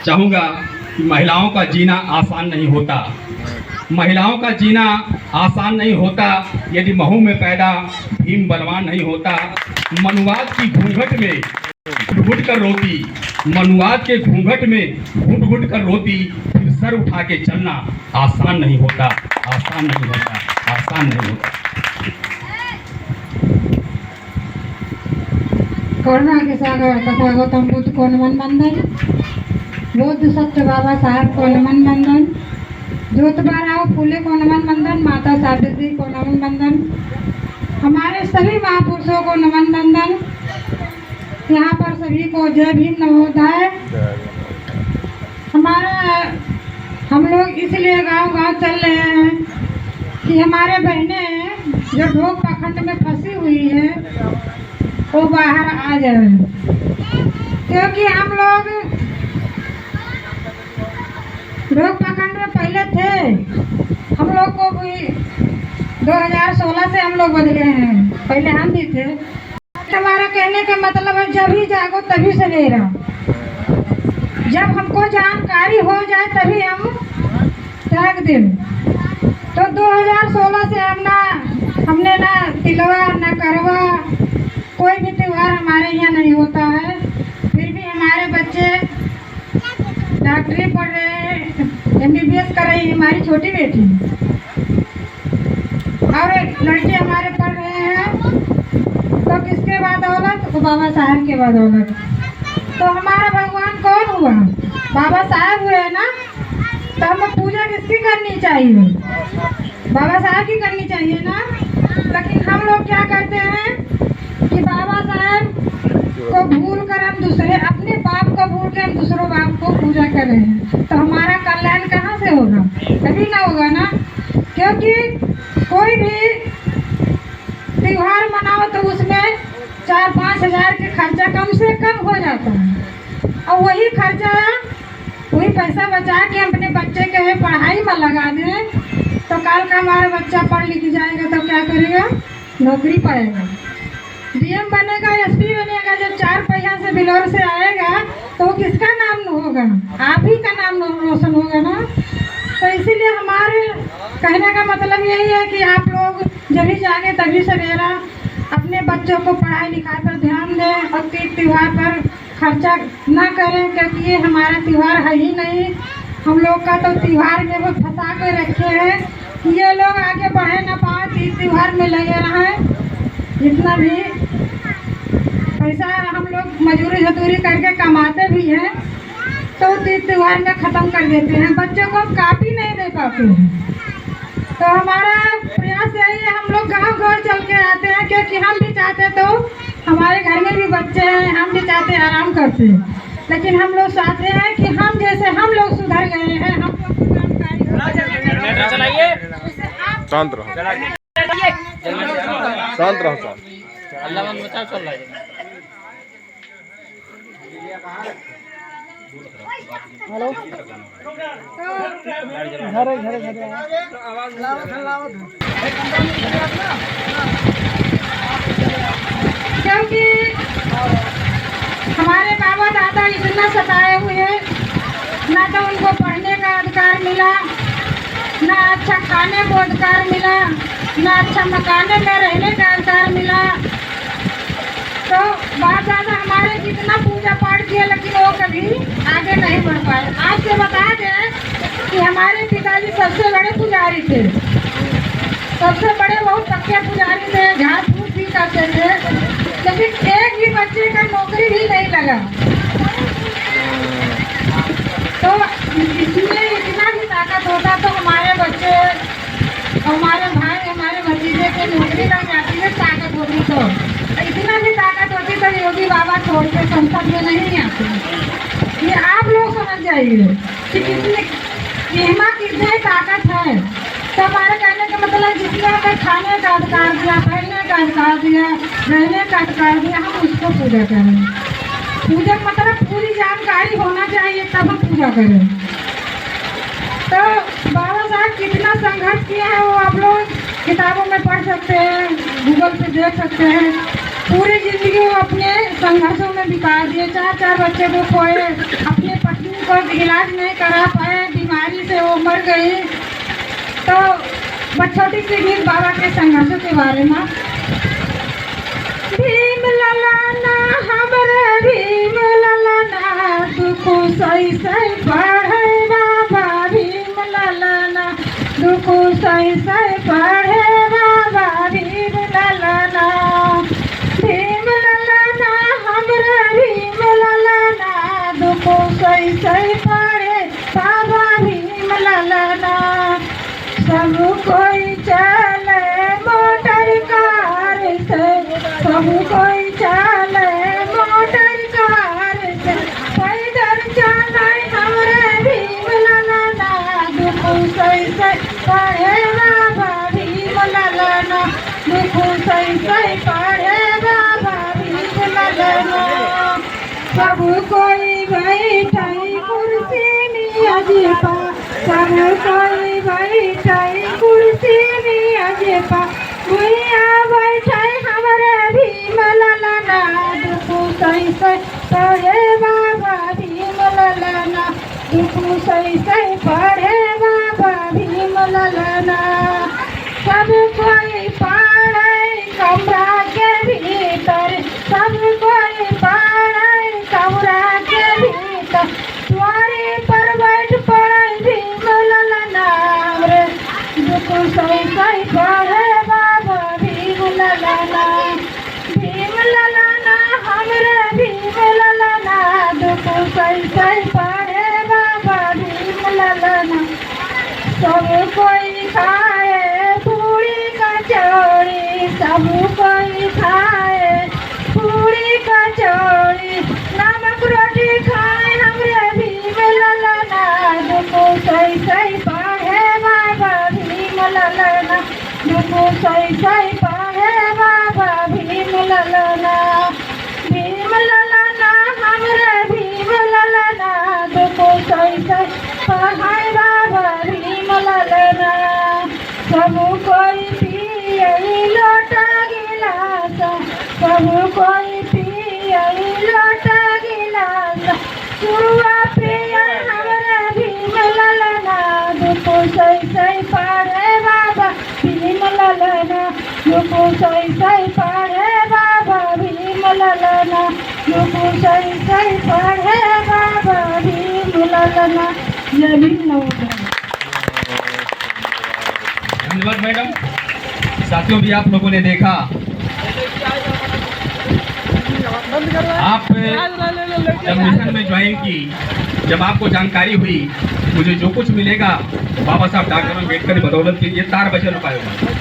चाहूँगा कि महिलाओं का जीना आसान नहीं होता। महिलाओं का जीना आसान नहीं होता यदि महू में पैदा भीम बलवान नहीं होता। मनुवाद की घूंघट में घुट कर रोती, मनुवाद के घूंघट में घुट कर रोती, फिर सर उठा के चलना आसान नहीं होता, आसान नहीं होता, आसान नहीं होता। करुणा के सागर तथा गौतम बुद्ध को नमन बंदन, बुद्ध सत्य बाबा साहब को नमन बंदन, ज्योतिबा राव फूले को नमन बंदन, माता सावित्री को नमन बंदन, हमारे सभी महापुरुषों को नमन बंदन। यहाँ पर सभी को जय भीम नवोदय। हम लोग इसलिए गांव-गांव चल रहे हैं कि हमारे बहनें जो ढोक पाखंड में फंसी हुई है वो बाहर आ जाए, क्योंकि हम लोग ढोक पाखंड में पहले थे। हम लोग को भी 2016 से हम लोग बदले हैं, पहले हम भी थे। हमारा कहने का मतलब है जब ही जागो तभी सवेरा, जब हमको जानकारी हो जाए तभी हम त्याग दें। तो 2016 से हमने ना तिलवा ना करवा, कोई भी त्योहार हमारे यहाँ नहीं होता है। फिर भी हमारे बच्चे डॉक्टरी पढ़ रहे हैं, MBBS कर रही है हमारी छोटी बेटी, और लड़के हमारे पढ़ रहे हैं। तो किसके बाद औलत? तो बाबा साहब के बाद औलत। तो हमारा भगवान कौन हुआ? बाबा साहब हुए ना। तो हमें पूजा किसकी करनी चाहिए? बाबा साहब की करनी चाहिए ना। लेकिन हम लोग क्या करते हैं कि बाबा साहब को भूल कर हम दूसरे अपने बाप को भूल के हम दूसरों बाप को पूजा कर रहे हैं। तो हमारा कल्याण कहाँ से होगा? कभी ना होगा ना। क्योंकि कोई भी त्योहार मनाओ तो उसमें 4-5 हज़ार के खर्चा कम से कम हो जाता है, और वही पैसा बचा के अपने बच्चे के पढ़ाई में लगा दें तो कल का हमारा बच्चा पढ़ लिख जाएगा तो क्या करेगा? नौकरी पाएगा, DM बनेगा, SP बनेगा। जब 4 पहिया से बिलोर से आएगा तो वो किसका नाम होगा? आप ही का नाम रोशन होगा ना। तो इसीलिए हमारे कहने का मतलब यही है कि आप लोग जब भी जागे तभी सवेरा अपने बच्चों को पढ़ाई लिखाई पर ध्यान दें और तीज त्यौहार पर खर्चा ना करें, क्योंकि ये हमारा त्यौहार है ही नहीं। हम लोग का तो त्यौहार में वो फंसा के रखे हैं कि ये लोग आगे बढ़े ना पाए, तीज त्यौहार में लगे रहें। जितना भी पैसा हम लोग मजदूरी झतूरी करके कमाते भी हैं तो तीज त्यौहार में ख़त्म कर देते हैं, बच्चों को कापी नहीं दे पाते हैं। तो हमारा प्रयास यही है, हम लोग गांव-गांव चल के आते हैं, क्योंकि हम भी चाहते तो हमारे घर में भी बच्चे हैं, हम भी चाहते आराम करते हैं। लेकिन हम लोग चाहते हैं कि हम जैसे हम लोग सुधर गए हैं, हम शांत रहो, शांत रहो। हेलो, क्योंकि हमारे बाबा दादा इतना सताए हुए हैं, ना तो उनको पढ़ने का अधिकार मिला, ना अच्छा खाने को अधिकार मिला, ना अच्छा मकाने में रहने का अधिकार मिला। तो बाप दादा हमारे जितना पूजा पाठ किया लेकिन वो कभी आगे नहीं बढ़ पाए। आज से बता दें कि हमारे पिताजी सबसे बड़े पुजारी थे, सबसे बड़े बहुत पक्के पुजारी थे, झाड़ फूक भी करते थे, लेकिन एक भी बच्चे का नौकरी भी नहीं लगा। तो इसमें इतना भी ताकत होता तो हमारे बच्चे, हमारे भाई, हमारे भतीजे के नौकरी लग जाती है, ताकत होती तो इतना भी ताकत होती तो योगी बाबा छोड़ के संसद में नहीं आते। ये आप लोग समझ जाइए कि कितनी हिम्मत, कितनी ताकत है। तो हमारे कहने का मतलब जिसने हमें खाने का अधिकार दिया, पहनने का अधिकार दिया, रहने का अधिकार दिया, हम उसको पूजा करें। पूजा मतलब पूरी जानकारी होना चाहिए तब हम पूजा करें। तो बाबा साहब कितना संघर्ष किया है वो आप लोग किताबों में पढ़ सकते हैं, गूगल पे देख सकते हैं। पूरी जिंदगी वो अपने संघर्षों में बिता दिए, 4 बच्चे को खोए, अपने पत्नी को इलाज नहीं करा पाए, बीमारी से वो मर गई। तो बस छोटी सी गीत बाबा के संघर्षों के बारे में। भीम ललाना हमरे भीम ललाना, दुख सही सही पढ़े बाबा भीम ललाना, दुख सही सही पढ़े बाबा भीम ललाना। भीम ललाना हमरे भीम ललाना, दुख सही सही पढ़े बाबा भीम ललाना। सब कोई चले मोटर कार से, सब कोई चले मोटर कार से, पैदल चले हमरे भीम ललाना, दुख सही सही पढ़े बाबा भीम ललाना, दुख सही सही पढ़े बाबा भीम ललाना। सब कोई बैठाई कुर्सी नियाजी पा, सब कोई बैठाई कुर्सी नियाजी पा, भुइया बैठाई हमरे भीम ललाना, दुख सही सही पढ़े बाबा भीम ललाना, दुख सही सही पढ़े बाबा भीम ललाना। सब कोई पढ़े कमरा के भीतर, सब कोई पढ़े कमरा के भीतर, द्वारे पर बैठ पढ़े भीम ललाना रे, दुख सही सही पढ़े बाबा भीम ललाना। भीम ललाना हमरे भीम ललाना, दुख सही सही पढ़े बाबा भीम ललाना। सब कोई खाए पूरी कचौड़ी, सब कोई खाए पूरी कचौड़ी, नमक रोटी खाए हमरे भीम ललाना, दुख सही सही पढ़े बाबा भीम ललाना, दुख सही सही पढ़े बाबा भीम ललाना। भीम ललाना हमरे भीम ललाना, दुख सही सही पढ़े बाबा भीम ललाना। सब कोई पिए लोटा गिलास, सब कोई पिए लोटा गिलास, सुआ पिए हमरे भीम ललाना, दुख सही सही पढ़े बाबा भीम ललाना, दुख सही सही पढ़े बाबा भीम ललाना, दुख सही सही पढ़े बाबा भीम ललाना। जय भीम नमोनमः। धन्यवाद मैडम। साथियों, भी आप लोगों ने देखा, आप जब मिशन में ज्वाइन की, जब आपको जानकारी हुई मुझे जो कुछ मिलेगा बाबा साहब डॉक्टर अम्बेडकर की बदौलत की, ये 4 बजे रुपये होगा।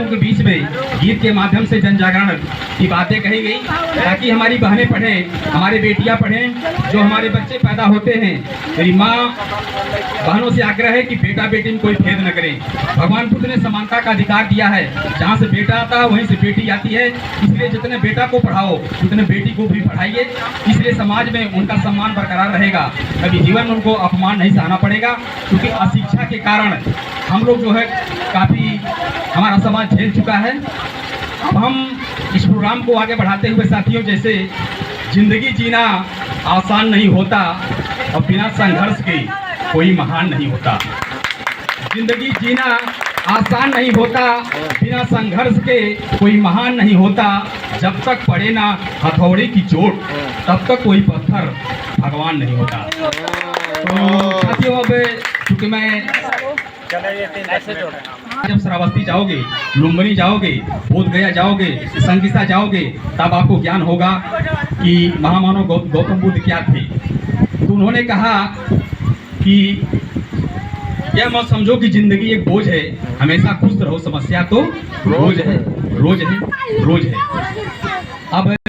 के बीच में गीत के माध्यम से जन जागरण की बातें कही गई, ताकि हमारी बहनें पढ़ें, हमारी बेटियां पढ़ें, जो हमारे बच्चे पैदा होते हैं। मेरी माँ बहनों से आग्रह है कि बेटा बेटी में कोई भेद न करें। भगवान बुद्ध ने समानता का अधिकार दिया है, जहाँ से बेटा आता है वहीं से बेटी आती है, इसलिए जितने बेटा को पढ़ाओ उतने बेटी को भी पढ़ाइए, इसलिए समाज में उनका सम्मान बरकरार रहेगा, कभी जीवन में उनको अपमान नहीं सहना पड़ेगा। क्योंकि अशिक्षा के कारण हम लोग जो है काफ़ी हमारा समाज झेल चुका है। अब हम इस प्रोग्राम को आगे बढ़ाते हुए साथियों, जैसे जिंदगी जीना आसान नहीं होता और बिना संघर्ष के कोई महान नहीं होता। जिंदगी जीना आसान नहीं होता, बिना संघर्ष के कोई महान नहीं होता। जब तक पड़े ना हथौड़े की चोट, तब तक कोई पत्थर भगवान नहीं होता। तो साथियों, अब चूँकि मैं जब श्रावस्ती जाओगे, लुम्बिनी जाओगे, बोध गया जाओगे, संगीता जाओगे, तब आपको ज्ञान होगा कि महामानव गौतम बुद्ध क्या थे। तो उन्होंने कहा कि यह मत समझो कि जिंदगी एक बोझ है, हमेशा खुश रहो, समस्या तो रोज है, रोज है, रोज है। अब